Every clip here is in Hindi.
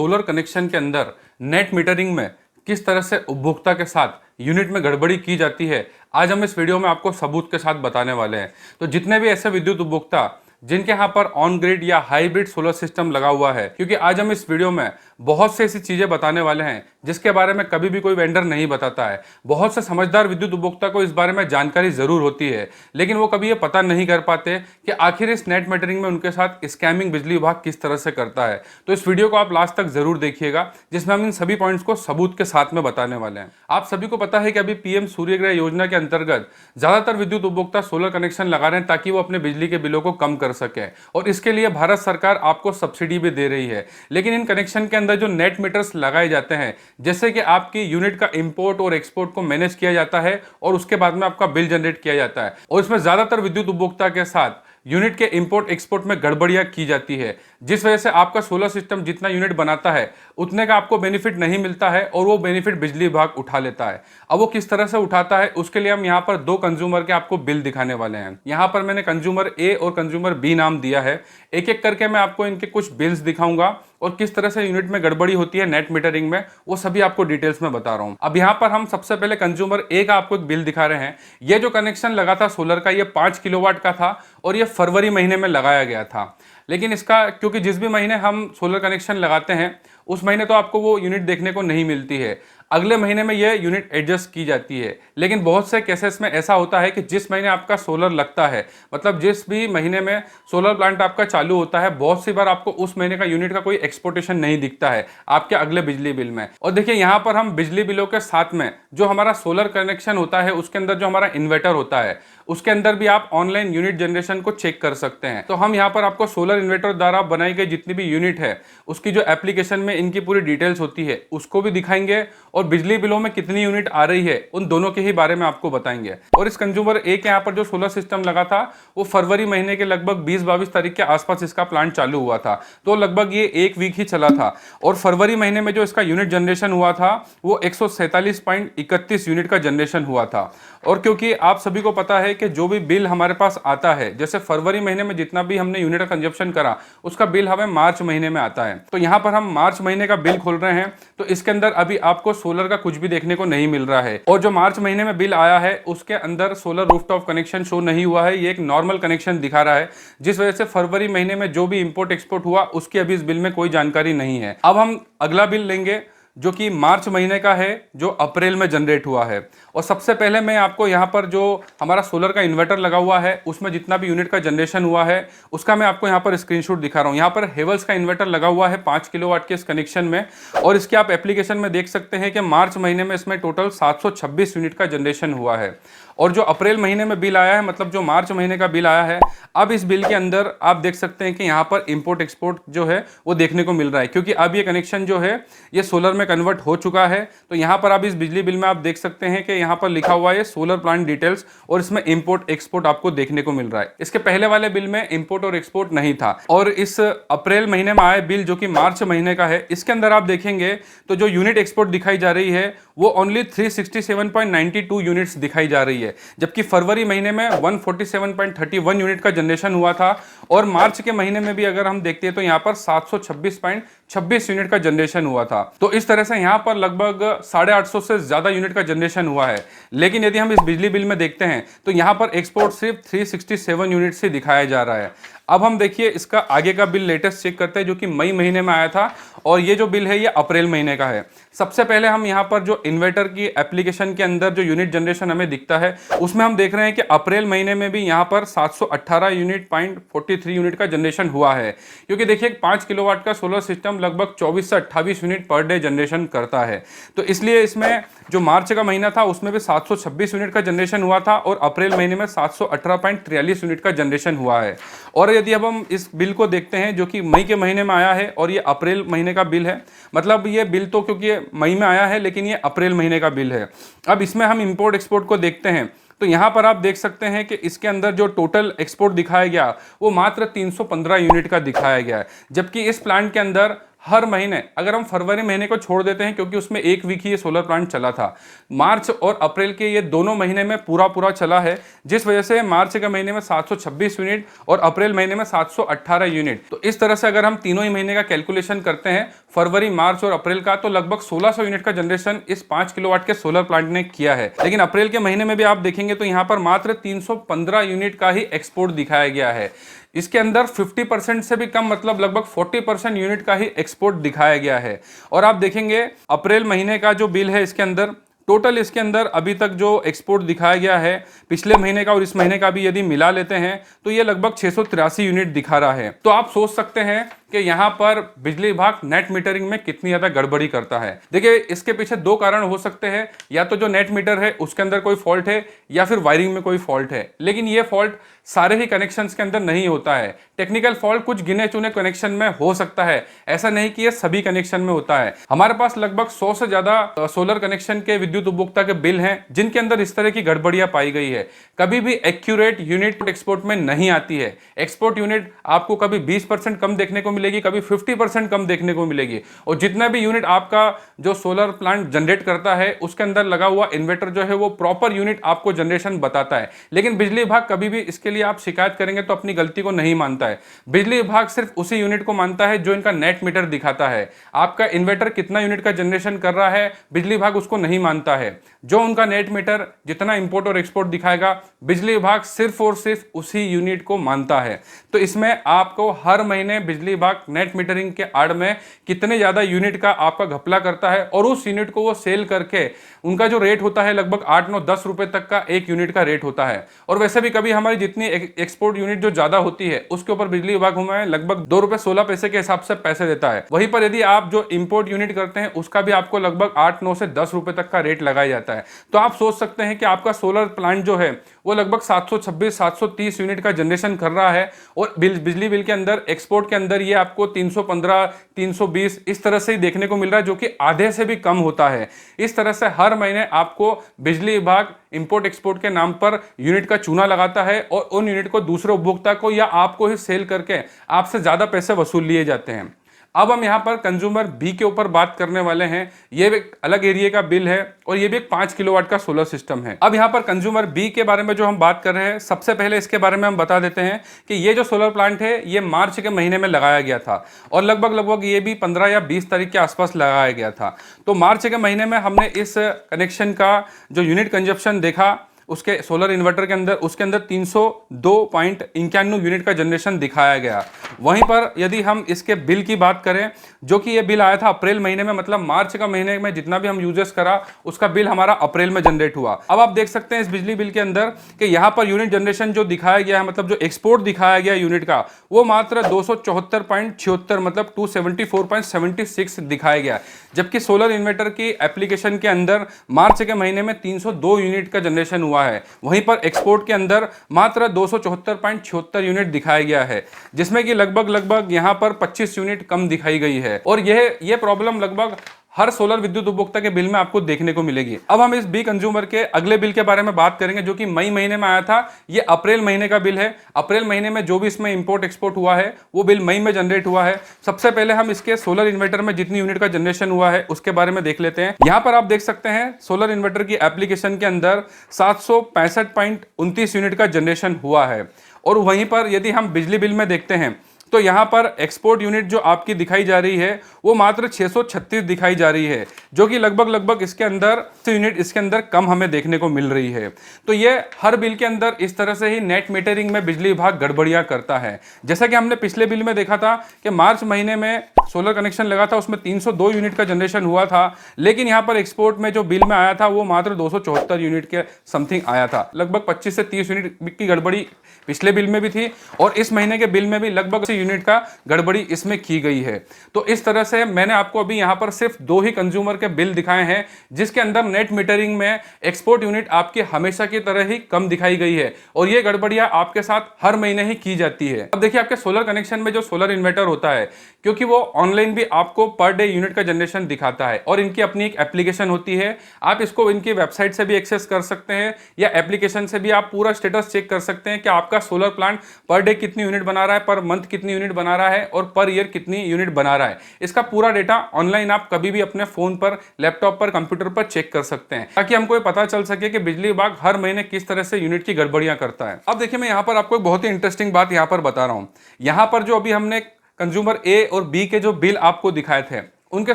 सोलर कनेक्शन के अंदर नेट मीटरिंग में किस तरह से उपभोक्ता के साथ यूनिट में गड़बड़ी की जाती है, आज हम इस वीडियो में आपको सबूत के साथ बताने वाले हैं। तो जितने भी ऐसे विद्युत उपभोक्ता जिनके यहाँ पर ऑन ग्रिड या हाइब्रिड सोलर सिस्टम लगा हुआ है, क्योंकि आज हम इस वीडियो में बहुत से ऐसी चीजें बताने वाले हैं जिसके बारे में कभी भी कोई वेंडर नहीं बताता है। बहुत से समझदार विद्युत उपभोक्ता को इस बारे में जानकारी जरूर होती है, लेकिन वो कभी ये पता नहीं कर पाते कि आखिर इस नेट मीटरिंग में उनके साथ स्कैमिंग बिजली विभाग किस तरह से करता है। तो इस वीडियो को आप लास्ट तक जरूर देखिएगा, जिसमें हम इन सभी पॉइंट्स को सबूत के साथ में बताने वाले हैं। आप सभी को पता है कि अभी पीएम सूर्यग्रह योजना के अंतर्गत ज्यादातर विद्युत उपभोक्ता सोलर कनेक्शन लगा रहे हैं ताकि वो अपने बिजली के बिलों को कम कर सके, और इसके लिए भारत सरकार आपको सब्सिडी भी दे रही है। लेकिन इन कनेक्शन के अंदर जो नेट मीटर्स लगाए जाते हैं, जैसे कि आपकी यूनिट का इंपोर्ट और एक्सपोर्ट को मैनेज किया जाता है और उसके बाद में आपका बिल जनरेट किया जाता है, और इसमें ज्यादातर विद्युत उपभोक्ता के साथ यूनिट के इंपोर्ट एक्सपोर्ट में गड़बड़ियां की जाती है, जिस वजह से आपका सोलर सिस्टम जितना यूनिट बनाता है उतने का आपको बेनिफिट नहीं मिलता है, और वो बेनिफिट बिजली विभाग उठा लेता है। अब वो किस तरह से उठाता है, उसके लिए हम यहाँ पर दो कंज्यूमर के आपको बिल दिखाने वाले हैं। यहाँ पर मैंने कंज्यूमर ए और कंज्यूमर बी नाम दिया है। एक एक करके मैं आपको इनके कुछ बिल्स दिखाऊंगा और किस तरह से यूनिट में गड़बड़ी होती है नेट मीटरिंग में, वो सभी आपको डिटेल्स में बता रहा हूं। अब यहाँ पर हम सबसे पहले कंज्यूमर ए का आपको एक बिल दिखा रहे हैं। ये जो कनेक्शन लगा था सोलर का, ये 5 किलोवाट का था और ये फरवरी महीने में लगाया गया था। लेकिन इसका, क्योंकि जिस भी महीने हम सोलर कनेक्शन लगाते हैं उस महीने तो आपको वो यूनिट देखने को नहीं मिलती है, अगले महीने में ये यूनिट एडजस्ट की जाती है। लेकिन बहुत से केसेस में ऐसा होता है कि जिस महीने आपका सोलर लगता है, मतलब जिस भी महीने में सोलर प्लांट आपका चालू होता है, बहुत सी बार आपको उस महीने का यूनिट का कोई एक्सपोर्टेशन नहीं दिखता है आपके अगले बिजली बिल में। और देखिए यहाँ पर हम बिजली बिलों के साथ में जो हमारा सोलर कनेक्शन होता है उसके अंदर जो हमारा इन्वर्टर होता है उसके अंदर भी आप ऑनलाइन यूनिट जनरेशन को चेक कर सकते हैं। तो हम यहाँ पर आपको सोलर इन्वर्टर द्वारा बनाई गई जितनी भी यूनिट है उसकी जो एप्लीकेशन में इनकी पूरी डिटेल्स होती है उसको भी दिखाएंगे, और बिजली बिलों में कितनी यूनिट आ रही है उन दोनों के ही बारे में आपको बताएंगे। और इस कंज्यूमर ए के यहाँ पर जो सोलर सिस्टम लगा था वो फरवरी महीने के लगभग 20-22 तारीख के आसपास इसका प्लांट चालू हुआ था, तो लगभग ये 1 वीक ही चला था। और फरवरी महीने में जो इसका यूनिट जनरेशन हुआ था वो 147.31 यूनिट का जनरेशन हुआ था। और क्योंकि आप सभी को पता है कि जो भी बिल हमारे पास आता है, जैसे फरवरी महीने में जितना भी हमने यूनिट का कंजप्शन करा उसका बिल हमें मार्च महीने में आता है। तो यहाँ पर हम मार्च महीने का बिल खोल रहे हैं, तो इसके अंदर अभी आपको सोलर का कुछ भी देखने को नहीं मिल रहा है। और जो मार्च महीने में बिल आया है उसके अंदर सोलर रूफटॉप कनेक्शन शो नहीं हुआ है, ये एक नॉर्मल कनेक्शन दिखा रहा है, जिस वजह से फरवरी महीने में जो भी इंपोर्ट एक्सपोर्ट हुआ उसकी अभी इस बिल में कोई जानकारी नहीं है। अब हम अगला बिल लेंगे जो कि मार्च महीने का है, जो अप्रैल में जनरेट हुआ है। और सबसे पहले मैं आपको यहाँ पर जो हमारा सोलर का इन्वर्टर लगा हुआ है उसमें जितना भी यूनिट का जनरेशन हुआ है उसका मैं आपको यहाँ पर स्क्रीनशॉट दिखा रहा हूँ। यहाँ पर हेवल्स का इन्वर्टर लगा हुआ है 5 किलोवाट के इस कनेक्शन में, और इसके आप एप्लीकेशन में देख सकते हैं कि मार्च महीने में इसमें टोटल 726 यूनिट का जनरेशन हुआ है। और जो अप्रैल महीने में बिल आया है, मतलब जो मार्च महीने का बिल आया है, अब इस बिल के अंदर आप देख सकते हैं कि यहाँ पर इंपोर्ट एक्सपोर्ट जो है वो देखने को मिल रहा है, क्योंकि अब ये कनेक्शन जो है ये सोलर में कन्वर्ट हो चुका है। तो यहाँ पर आप इस बिजली बिल में आप देख सकते हैं कि यहाँ पर लिखा हुआ है सोलर प्लांट डिटेल्स, और इसमें इंपोर्ट एक्सपोर्ट आपको देखने को मिल रहा है। इसके पहले वाले बिल में इंपोर्ट और एक्सपोर्ट नहीं था। और इस अप्रैल महीने में आए बिल जो कि मार्च महीने का है, इसके अंदर आप देखेंगे तो जो यूनिट एक्सपोर्ट दिखाई जा रही है वो ओनली 367.92 यूनिट्स दिखाई जा रही है, जबकि फरवरी महीने में 147.31 यूनिट का जनरेशन हुआ था। और मार्च के महीने में भी अगर हम देखते हैं तो यहाँ पर 726.26 यूनिट का जनरेशन हुआ था। तो इस तरह से यहाँ पर लगभग 850 से ज्यादा यूनिट का जनरेशन हुआ है। लेकिन यदि हम इस बिजली बिल में देखते हैं तो यहाँ पर एक्सपोर्ट सिर्फ 367 यूनिट से दिखाया जा रहा है। अब हम देखिए इसका आगे का बिल लेटेस्ट चेक करते हैं जो कि मई महीने में आया था, और ये जो बिल है ये अप्रैल महीने का है। सबसे पहले हम यहाँ पर जो इन्वर्टर की एप्लीकेशन के अंदर जो यूनिट जनरेशन हमें दिखता है उसमें हम देख रहे हैं कि अप्रैल महीने में भी यहाँ पर 718 यूनिट 43 यूनिट का जनरेशन हुआ है, क्योंकि देखिए 5 किलोवाट का सोलर सिस्टम लगभग 24 से 28 यूनिट पर डे जनरेशन करता है। तो इसलिए इसमें जो मार्च का महीना था उसमें भी 726 यूनिट का जनरेशन हुआ था, और अप्रैल महीने में 718.43 यूनिट का जनरेशन हुआ है। और यदि अब हम इस बिल को देखते हैं जो कि मई के महीने में आया है और ये अप्रैल महीने का बिल है, मतलब ये बिल तो क्योंकि मई में आया है लेकिन ये अप्रैल महीने का बिल है। अब इसमें हम इंपोर्ट एक्सपोर्ट को देखते हैं तो यहाँ पर आप देख सकते हैं कि इसके अंदर जो टोटल एक्सपोर्ट दिखाया गया वो मात्र 315 यूनिट का दिखाया गया है, जबकि इस प्लांट के अंदर हर महीने, अगर हम फरवरी महीने को छोड़ देते हैं क्योंकि उसमें एक वीक ही ये सोलर प्लांट चला था, मार्च और अप्रैल के ये दोनों महीने में पूरा पूरा चला है, जिस वजह से मार्च के महीने में 726 यूनिट और अप्रैल महीने में 718 यूनिट। तो इस तरह से अगर हम तीनों ही महीने का कैलकुलेशन करते हैं, फरवरी, मार्च और अप्रैल का, तो लगभग 1600 यूनिट का जनरेशन इस 5 किलोवाट के सोलर प्लांट ने किया है। लेकिन अप्रैल के महीने में भी आप देखेंगे तो यहाँ पर मात्र 315 यूनिट का ही एक्सपोर्ट दिखाया गया है। इसके अंदर 50% से भी कम, मतलब लगभग 40% यूनिट का ही एक्सपोर्ट दिखाया गया है। और आप देखेंगे अप्रैल महीने का जो बिल है, इसके अंदर टोटल, इसके अंदर अभी तक जो एक्सपोर्ट दिखाया गया है पिछले महीने का और इस महीने का भी यदि मिला लेते हैं तो ये लगभग 683 यूनिट दिखा रहा है। तो आप सोच सकते हैं कि यहाँ पर बिजली विभाग नेट मीटरिंग में कितनी ज्यादा गड़बड़ी करता है। देखिए, इसके पीछे दो कारण हो सकते हैं, या तो जो नेट मीटर है उसके अंदर कोई फॉल्ट है या फिर वायरिंग में कोई फॉल्ट है। लेकिन ये फॉल्ट सारे ही कनेक्शंस के अंदर नहीं होता है। टेक्निकल फॉल्ट कुछ गिने चुने कनेक्शन में हो सकता है, ऐसा नहीं कि ये सभी कनेक्शन में होता है। हमारे पास लगभग 100 से ज्यादा सोलर कनेक्शन के विद्युत उपभोक्ता के बिल हैं जिनके अंदर इस तरह की गड़बड़ियां पाई गई है। कभी भी एक्यूरेट यूनिट एक्सपोर्ट में नहीं आती है। एक्सपोर्ट यूनिट आपको कभी 20% कम देखने को मिलेगी, कभी 50% कम देखने को मिलेगी। और जितना भी यूनिट आपका जो सोलर प्लांट जनरेट करता है उसके अंदर लगा हुआ इन्वर्टर जो है वो प्रॉपर यूनिट आपको जनरेशन बताता है। लेकिन बिजली विभाग कभी भी इसके लिए आप शिकायत करेंगे तो अपनी गलती को नहीं मानता है। बिजली विभाग सिर्फ उसी यूनिट को मानता है जो इनका नेट मीटर दिखाता है। आपका इन्वर्टर कितना यूनिट का जनरेशन कर रहा है, बिजली विभाग उसको नहीं मानता है। जो उनका नेट मीटर जितना इंपोर्ट और एक्सपोर्ट दिखाएगा, बिजली विभाग सिर्फ और सिर्फ उसी यूनिट को मानता है। तो इसमें आपको हर महीने बिजली विभाग नेट मीटरिंग के आड़ में कितने ज्यादा यूनिट का आपका घपला करता है और उस यूनिट को वो सेल करके उनका जो रेट होता है लगभग 8, 9, 10 रुपए तक का एक यूनिट का रेट होता है। और वैसे भी कभी हमारी जितनी एक्सपोर्ट यूनिट जो ज्यादा होती है उसके ऊपर बिजली विभाग हमें लगभग 2 रुपए 16 पैसे के हिसाब से पैसे देता है। वहीं पर यदि आप जो इंपोर्ट यूनिट करते हैं उसका भी आपको लगभग 8, 9 से 10 रुपए तक का रेट लगाया जाता है। तो आप सोच सकते हैं कि आपका सोलर प्लांट जो है वो लगभग 726, 730 यूनिट का जनरेशन कर रहा है और बिजली बिल के अंदर, एक्सपोर्ट के अंदर ये आपको 315, 320 इस तरह से ही देखने को मिल रहा है, जो कि आधे से भी कम होता है। इस तरह से हर महीने आपको बिजली विभाग इंपोर्ट एक्सपोर्ट के नाम पर यूनिट का चूना लगाता है और उन यूनिट को दूसरे उपभोक्ता को या आपको ही सेल करके आपसे ज्यादा पैसे वसूल लिए जाते हैं। अब हम यहाँ पर कंज्यूमर बी के ऊपर बात करने वाले हैं। ये एक अलग एरिया का बिल है और ये भी एक 5 किलोवाट का सोलर सिस्टम है। अब यहाँ पर कंज्यूमर बी के बारे में जो हम बात कर रहे हैं, सबसे पहले इसके बारे में हम बता देते हैं कि ये जो सोलर प्लांट है ये मार्च के महीने में लगाया गया था और लगभग ये भी 15 या 20 तारीख के आसपास लगाया गया था। तो मार्च के महीने में हमने इस कनेक्शन का जो यूनिट कंजप्शन देखा उसके सोलर इन्वर्टर के अंदर, उसके अंदर 302.91 यूनिट का जनरेशन दिखाया गया। वहीं पर यदि हम इसके बिल की बात करें, जो कि ये बिल आया था अप्रैल महीने में, मतलब मार्च का महीने में जितना भी हम यूजेस करा उसका बिल हमारा अप्रैल में जनरेट हुआ। अब आप देख सकते हैं इस बिजली बिल के अंदर कि यहाँ पर यूनिट जनरेशन जो दिखाया गया है, मतलब जो एक्सपोर्ट दिखाया गया यूनिट का, वो मात्र 274.76 मतलब 274.76 दिखाया गया। जबकि सोलर इन्वर्टर की एप्लीकेशन के अंदर मार्च के महीने में 302 यूनिट का जनरेशन हुआ है। वहीं पर एक्सपोर्ट के अंदर मात्र 274.76 यूनिट दिखाया गया है, जिसमें कि लगभग यहाँ पर 25 यूनिट कम दिखाई गई है। और यह प्रॉब्लम लगभग हर सोलर विद्युत उपभोक्ता के बिल में आपको देखने को मिलेगी। अब हम इस बी कंज्यूमर के अगले बिल के बारे में बात करेंगे, जो कि मई महीने में आया था। ये अप्रैल महीने का बिल है। अप्रैल महीने में जो भी इसमें इंपोर्ट एक्सपोर्ट हुआ है वो बिल मई में जनरेट हुआ है। सबसे पहले हम इसके सोलर इन्वर्टर में जितनी यूनिट का जनरेशन हुआ है उसके बारे में देख लेते हैं। यहाँ पर आप देख सकते हैं सोलर इन्वर्टर की एप्लीकेशन के अंदर 765.29 यूनिट का जनरेशन हुआ है। और वहीं पर यदि हम बिजली बिल में देखते हैं तो यहाँ पर एक्सपोर्ट यूनिट जो आपकी दिखाई जा रही है वो मात्र 636 दिखाई जा रही है, जो कि लगभग इसके अंदर यूनिट इसके अंदर कम हमें देखने को मिल रही है। तो ये हर बिल के अंदर इस तरह से ही नेट मीटरिंग में बिजली विभाग गड़बड़ियां करता है। जैसा कि हमने पिछले बिल में देखा था कि मार्च महीने में सोलर कनेक्शन लगा था, उसमें 302 यूनिट का जनरेशन हुआ था, लेकिन यहाँ पर एक्सपोर्ट में जो बिल में आया था वो मात्र 274 यूनिट के समथिंग आया था। लगभग 25 से 30 यूनिट की गड़बड़ी पिछले बिल में भी थी और इस महीने के बिल में भी लगभग यूनिट का गड़बड़ी इसमें की गई है। तो इस तरह से मैंने आपको अभी यहां पर सिर्फ 2 ही कंज्यूमर के बिल दिखाए हैं जिसके अंदर नेट मीटरिंग में एक्सपोर्ट यूनिट आपकी हमेशा की तरह ही कम दिखाई गई है और ये गड़बड़ियां आपके साथ हर महीने ही की जाती है। अब देखिए, आपके सोलर कनेक्शन में जो सोलर इन्वर्टर होता है, क्योंकि वो ऑनलाइन भी आपको पर डे यूनिट का जनरेशन दिखाता है और इनकी अपनी एक एप्लीकेशन होती है। आप इसको इनकी वेबसाइट से भी एक्सेस कर सकते हैं या एप्लीकेशन से भी आप पूरा स्टेटस चेक कर सकते हैं कि आपका सोलर प्लांट पर डे कितनी यूनिट बना रहा है, पर मंथ कितनी कितनी यूनिट बना रहा है और पर ईयर कितनी यूनिट बना रहा है। इसका पूरा डेटा ऑनलाइन आप कभी भी अपने फोन पर, लैपटॉप पर, कंप्यूटर पर चेक कर सकते हैं, ताकि हमको ये पता चल सके कि बिजली विभाग हर महीने किस तरह से यूनिट की गड़बड़ियां करता है। अब देखिए, मैं यहाँ पर आपको एक बहुत ही इंटरेस्टिंग बात यहाँ पर बता रहा हूँ। यहाँ पर जो अभी हमने कंज्यूमर ए और बी के जो बिल आपको दिखाए थे, उनके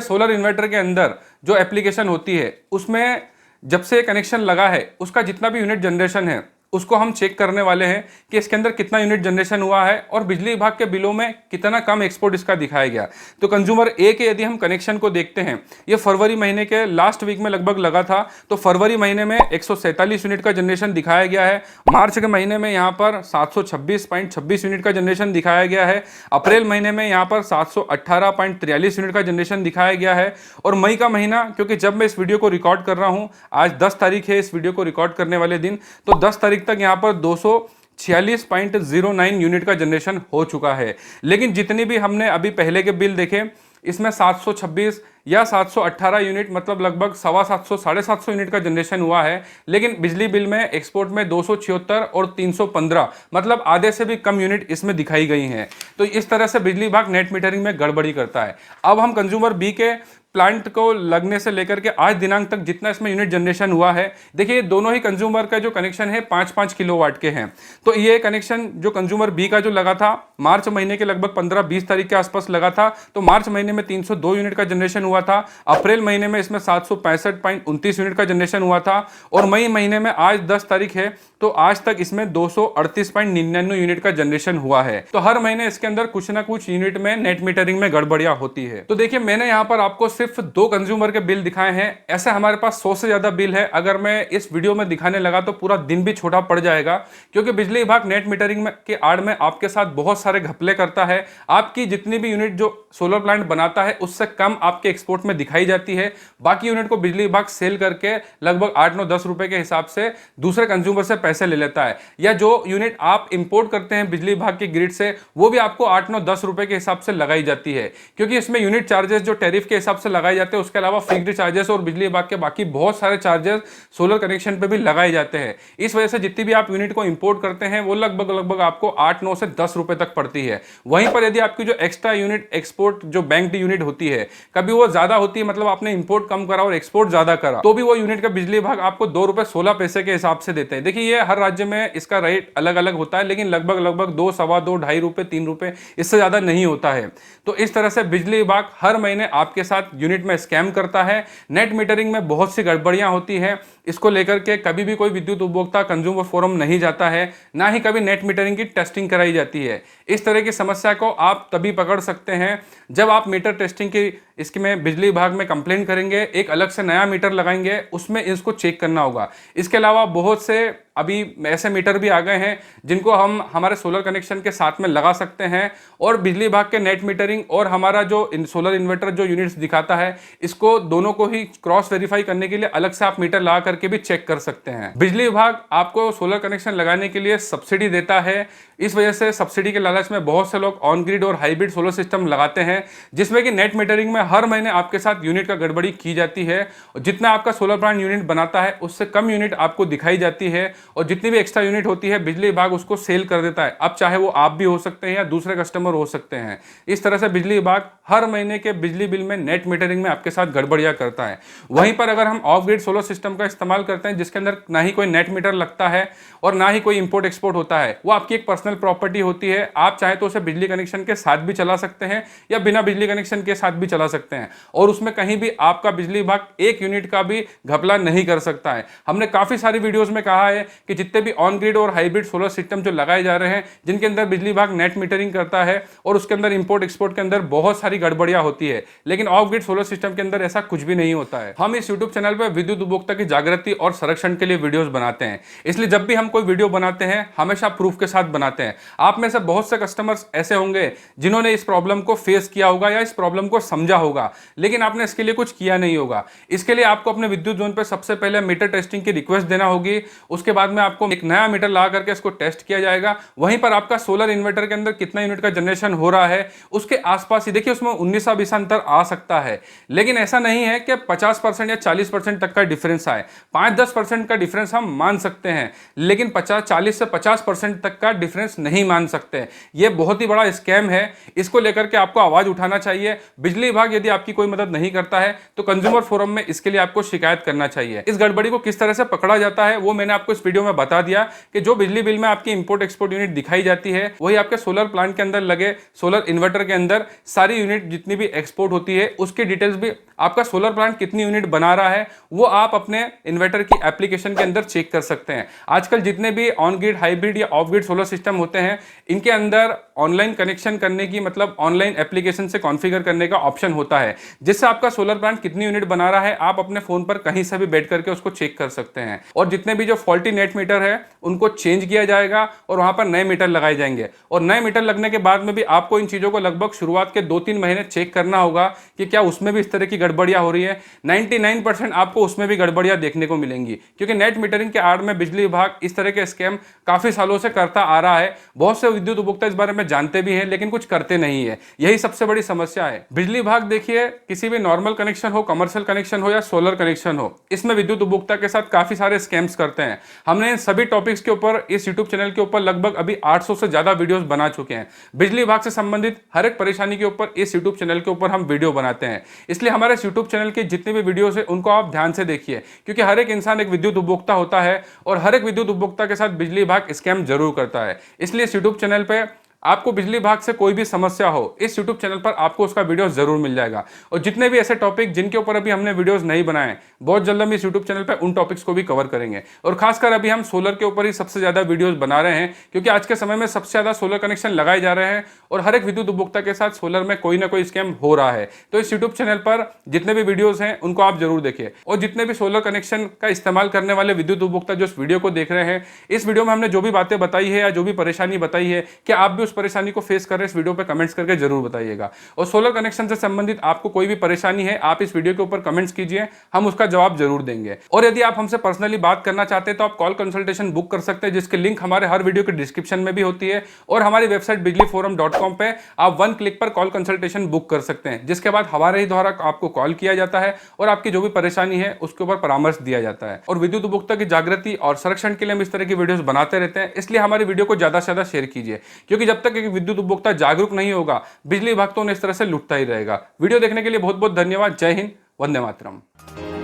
सोलर इन्वर्टर के अंदर जो एप्लीकेशन होती है, उसमें जब से कनेक्शन लगा है उसका जितना भी यूनिट जनरेशन है उसको हम चेक करने वाले हैं कि इसके अंदर कितना यूनिट जनरेशन हुआ है और बिजली विभाग के बिलों में कितना कम एक्सपोर्ट इसका दिखाया गया। तो कंज्यूमर ए के यदि हम कनेक्शन को देखते हैं, ये फरवरी महीने के लास्ट वीक में लगभग लगा था, तो फरवरी महीने में 147 यूनिट का जनरेशन दिखाया गया है। मार्च के महीने में यहाँ पर 726.26 यूनिट का जनरेशन दिखाया गया है। अप्रैल महीने में यहाँ पर 718.43 यूनिट का जनरेशन दिखाया गया है। और मई का महीना, क्योंकि जब मैं इस वीडियो को रिकॉर्ड कर रहा हूँ, आज 10 तारीख है इस वीडियो को रिकॉर्ड करने वाले दिन, तो 10 तारीख तक यहाँ पर 246.09 यूनिट का जनरेशन हो चुका है। लेकिन जितनी भी हमने अभी पहले के बिल देखे, इसमें 726 या 718 यूनिट, मतलब लगभग 750 750 यूनिट का जनरेशन हुआ है। लेकिन बिजली बिल में एक्सपोर्ट में 276 और 315, मतलब आधे से भी कम यूनिट इसमें दिखाई गई हैं। तो इस तरह से बिजली विभाग नेट मीटरिंग में गड़बड़ी करता है। अब हम कंज्यूमर बी के प्लांट को लगने से लेकर के आज दिनांक तक जितना इसमें यूनिट जनरेशन हुआ है, देखिए दोनों ही कंज्यूमर का जो कनेक्शन है 5-5 किलोवाट के हैं। तो ये कनेक्शन जो कंज्यूमर बी का जो लगा था मार्च महीने के लगभग 15-20 तारीख के आसपास लगा था, तो मार्च महीने में 302 यूनिट का जनरेशन हुआ था। अप्रैल महीने में इसमें 765.29 यूनिट का जनरेशन हुआ था। और मई महीने में आज 10 तारीख है, तो आज तक इसमें 238.99 यूनिट का जनरेशन हुआ है। तो हर महीने इसके अंदर कुछ ना कुछ यूनिट में नेट मीटरिंग में गड़बड़ियां होती है। तो देखिए, मैंने यहाँ पर आपको सिर्फ 2 कंज्यूमर के बिल दिखाए हैं। ऐसे हमारे पास 100 से ज्यादा बिल है। अगर मैं इस वीडियो में दिखाने लगा तो पूरा दिन भी छोटा पड़ जाएगा, क्योंकि बिजली विभाग नेट मीटरिंग में के आड़ में आपके साथ बहुत सारे घपले करता है। आपकी जितनी भी यूनिट जो सोलर प्लांट बनाता है उससे कम आपके एक्सपोर्ट में दिखाई जाती है। बाकी यूनिट को बिजली विभाग सेल करके लगभग 8-9-10 रुपए के हिसाब से दूसरे कंज्यूमर से पैसे ले लेता है। या जो यूनिट आप इंपोर्ट करते हैं बिजली विभाग के ग्रिड से, वो भी आपको 8-9-10 रुपए के हिसाब से लगाई जाती है, क्योंकि इसमें यूनिट चार्जेस जो टैरिफ के हिसाब से लगाए जाते हैं, उसके अलावा फिक्स्ड चार्जेस और बिजली विभाग के बाकी बहुत सारे चार्जेस सोलर कनेक्शन पे भी लगाए जाते हैं। इस वजह से जितनी भी आप यूनिट को इंपोर्ट करते हैं वो लगभग आपको 8-9 से 10 रुपए तक पड़ती है। वहीं पर यदि आपकी जो एक्स्ट्रा यूनिट एक्सपोर्ट जो बैंक्ड यूनिट होती है, कभी वो ज्यादा होती है, मतलब आपने इंपोर्ट कम करा और एक्सपोर्ट ज्यादा करा, तो भी वो यूनिट का बिजली विभाग आपको 2 रुपए 16 पैसे के हिसाब से देते हैं। देखिए, ये हर राज्य में इसका रेट अलग अलग होता है, लेकिन लगभग 2, सवा 2, 2.5 रुपए, 3 रुपए, इससे ज्यादा नहीं होता है। तो इस तरह से बिजली विभाग हर महीने आपके साथ यूनिट में स्कैम करता है। नेट मीटरिंग में बहुत सी गड़बड़ियां होती हैं। इसको लेकर के कभी भी कोई विद्युत उपभोक्ता कंज्यूमर फोरम नहीं जाता है, ना ही कभी नेट मीटरिंग की टेस्टिंग कराई जाती है। इस तरह की समस्या को आप तभी पकड़ सकते हैं जब आप मीटर टेस्टिंग की इसमें बिजली विभाग में कंप्लेन करेंगे, एक अलग से नया मीटर लगाएंगे, उसमें इसको चेक करना होगा। इसके अलावा बहुत से अभी ऐसे मीटर भी आ गए हैं जिनको हम हमारे सोलर कनेक्शन के साथ में लगा सकते हैं, और बिजली विभाग के नेट मीटरिंग और हमारा जो सोलर इन्वर्टर जो यूनिट्स दिखाता है, इसको दोनों को ही क्रॉस वेरीफाई करने के लिए अलग से आप मीटर लगा करके भी चेक कर सकते हैं। बिजली विभाग आपको सोलर कनेक्शन लगाने के लिए सब्सिडी देता है। इस वजह से सब्सिडी के लालच में बहुत से लोग ऑन ग्रिड और हाइब्रिड सोलर सिस्टम लगाते हैं, जिसमें कि नेट मीटरिंग में हर महीने आपके साथ यूनिट का गड़बड़ी की जाती है। और जितना आपका सोलर प्लांट यूनिट बनाता है उससे कम यूनिट आपको दिखाई जाती है, और जितनी भी एक्स्ट्रा यूनिट होती है बिजली विभाग उसको सेल कर देता है। अब चाहे वो आप भी हो सकते हैं या दूसरे कस्टमर हो सकते हैं। इस तरह से बिजली विभाग हर महीने के बिजली बिल में नेट मीटरिंग में आपके साथ गड़बड़ियां करता है। वहीं पर अगर हम ऑफ ग्रिड सोलर सिस्टम का इस्तेमाल करते हैं, जिसके अंदर ना ही कोई नेट मीटर लगता है और ना ही कोई इंपोर्ट एक्सपोर्ट होता है, वो आपकी एक पर्सनल प्रॉपर्टी होती है। आप चाहे तो उसे बिजली कनेक्शन के साथ भी चला सकते हैं या बिना बिजली कनेक्शन के साथ भी चला सकते हैं, और उसमें कहीं भी आपका बिजली विभाग एक यूनिट का भी घपला नहीं कर सकता है। हमने काफी सारी वीडियोस में कहा है कि जितने भी ऑन ग्रिड और हाइब्रिड सोलर सिस्टम जो लगाए जा रहे हैं, जिनके अंदर बिजली विभाग नेट मीटरिंग करता है और उसके अंदर इंपोर्ट एक्सपोर्ट के अंदर बहुत सारी गड़बड़ियां होती है, लेकिन ऑफ ग्रिड सोलर सिस्टम के अंदर ऐसा कुछ भी नहीं होता है। हम इस यूट्यूब चैनल पर विद्युत उपभोक्ता की जागृति और संरक्षण के लिए वीडियोस बनाते हैं, इसलिए जब भी हम कोई वीडियो बनाते हैं हमेशा प्रूफ के साथ बनाते हैं। आप में से बहुत से कस्टमर्स ऐसे होंगे जिन्होंने इस प्रॉब्लम को फेस किया होगा या इस प्रॉब्लम को समझा होगा, लेकिन आपने इसके लिए कुछ किया नहीं होगा। इसके लिए आपको अपने विद्युत जोन पर सबसे पहले मीटर टेस्टिंग की रिक्वेस्ट देना होगी। उसके बाद में आपको एक नया मीटर लगा करके इसको टेस्ट किया जाएगा। वहीं पर आपका सोलर इन्वर्टर के अंदर कितना यूनिट का जनरेशन हो रहा है उसके आसपास ही देखिए, उसमें 19-20 अंतर आ सकता है, लेकिन ऐसा नहीं है कि 50% या 40% तक का डिफरेंस आए। 5-10% का डिफरेंस हम मान सकते हैं, लेकिन 40 से 50% तक का डिफरेंस नहीं मान सकते। यह बहुत ही बड़ा स्कैम है। इसको लेकर के आपको आवाज उठाना चाहिए। बिजली विभाग यदि आपकी कोई मदद नहीं करता है तो कंज्यूमर फोरम में इसके लिए आपको शिकायत करना चाहिए। इस गड़बड़ी को किस तरह से पकड़ा जाता है वो मैंने आपको इस वीडियो में बता दिया कि जो बिजली बिल में आपकी इंपोर्ट एक्सपोर्ट यूनिट दिखाई जाती है वही आपके सोलर प्लांट के अंदर लगे सोलर इन्वर्टर के अंदर सारी यूनिट जितनी भी एक्सपोर्ट होती है उसकी डिटेल्स भी, आपका सोलर प्लांट कितनी यूनिट बना रहा है वो आप अपने इन्वर्टर की एप्लीकेशन के अंदर चेक कर सकते हैं। आजकल जितने भी ऑन ग्रिड, हाइब्रिड या ऑफ ग्रिड सोलर सिस्टम होते हैं इनके अंदर ऑनलाइन कनेक्शन करने की, मतलब ऑनलाइन एप्लीकेशन से कॉन्फ़िगर करने का ऑप्शन होता है, जिससे आपका सोलर प्लांट कितनी यूनिट बना रहा है आप अपने फोन पर कहीं से भी बैठ करके उसको चेक कर सकते हैं। और जितने भी जो फॉल्टी नेट मीटर है उनको चेंज किया जाएगा और वहां पर नए मीटर लगाए जाएंगे। और नए मीटर लगने के बाद में भी आपको इन चीजों को लगभग शुरुआत के 2-3 महीने चेक करना होगा कि क्या उसमें भी इस तरह की गड़बड़ियां हो रही है। 99% आपको उसमें भी गड़बड़ियां देखने को मिलेंगी, क्योंकि नेट मीटरिंग के आड़ में बिजली विभाग इस तरह के स्कैम काफी सालों से करता आ रहा है। बहुत से विद्युत उपभोक्ता इस बारे में जानते भी हैं लेकिन कुछ करते नहीं है। यही सबसे बड़ी समस्या है। बिजली विभाग देखिए, किसी भी नॉर्मल कनेक्शन हो, कमर्शियल कनेक्शन हो या सोलर कनेक्शन हो, इसमें विद्युत उपभोक्ता के साथ काफी सारे स्कैम्स करते हैं। हमने इन सभी टॉपिक्स के ऊपर इस यूट्यूब चैनल के ऊपर लगभग अभी 800 से ज्यादा वीडियोस बना चुके हैं। बिजली विभाग से संबंधित हर एक परेशानी के ऊपर इस यूट्यूब चैनल के ऊपर हम वीडियो बनाते हैं। इसलिए हमारे इस यूट्यूब चैनल के जितने भी वीडियोस है उनको आप ध्यान से देखिए, क्योंकि हर एक इंसान एक विद्युत उपभोक्ता होता है और हर एक विद्युत उपभोक्ता के साथ बिजली विभाग स्कैम जरूर करता है। इसलिए इस यूट्यूब चैनल पे आपको बिजली विभाग से कोई भी समस्या हो, इस YouTube चैनल पर आपको उसका वीडियो जरूर मिल जाएगा। और जितने भी ऐसे टॉपिक जिनके ऊपर अभी हमने वीडियोस नहीं बनाए, बहुत जल्द हम इस YouTube चैनल पर उन टॉपिक्स को भी कवर करेंगे। और खासकर अभी हम सोलर के ऊपर ही सबसे ज्यादा वीडियोस बना रहे हैं, क्योंकि आज के समय में सबसे ज्यादा सोलर कनेक्शन लगाए जा रहे हैं और हर एक विद्युत उपभोक्ता के साथ सोलर में कोई ना कोई स्कैम हो रहा है। तो इस YouTube चैनल पर जितने भी वीडियोस हैं उनको आप जरूर देखिए। और जितने भी सोलर कनेक्शन का इस्तेमाल करने वाले विद्युत उपभोक्ता जो इस वीडियो को देख रहे हैं, इस वीडियो में हमने जो भी बातें बताई है या जो भी परेशानी बताई है, क्या आप भी उस परेशानी को फेस कर रहे हैं, इस वीडियो पे कमेंट्स करके जरूर बताइएगा। और सोलर कनेक्शन से संबंधित आपको कोई भी परेशानी है, आप इस वीडियो के ऊपर कमेंट्स कीजिए, हम उसका जवाब जरूर देंगे। और यदि आप हमसे पर्सनली बात करना चाहते हैं तो आप कॉल कंसल्टेशन बुक कर सकते हैं, जिसकी लिंक हमारे हर वीडियो के डिस्क्रिप्शन में भी होती है। और हमारी वेबसाइट bijliforum.com पे आप 1 क्लिक पर कॉल कंसल्टेशन बुक कर सकते हैं, जिसके बाद हमारे ही द्वारा आपको कॉल किया जाता है और आपकी जो भी परेशानी है उसके ऊपर परामर्श दिया जाता है। और विद्युत उपभोक्ता की जागृति और संरक्षण के लिए हम इस तरह की वीडियोस बनाते रहते हैं, इसलिए हमारी वीडियो को ज्यादा से ज्यादा शेयर कीजिए, क्योंकि जब तक एक विद्युत उपभोक्ता जागरूक नहीं होगा, बिजली विभाग तो इस तरह से लुटता ही रहेगा। वीडियो देखने के लिए बहुत बहुत धन्यवाद। जय हिंद, वंदे मातरम।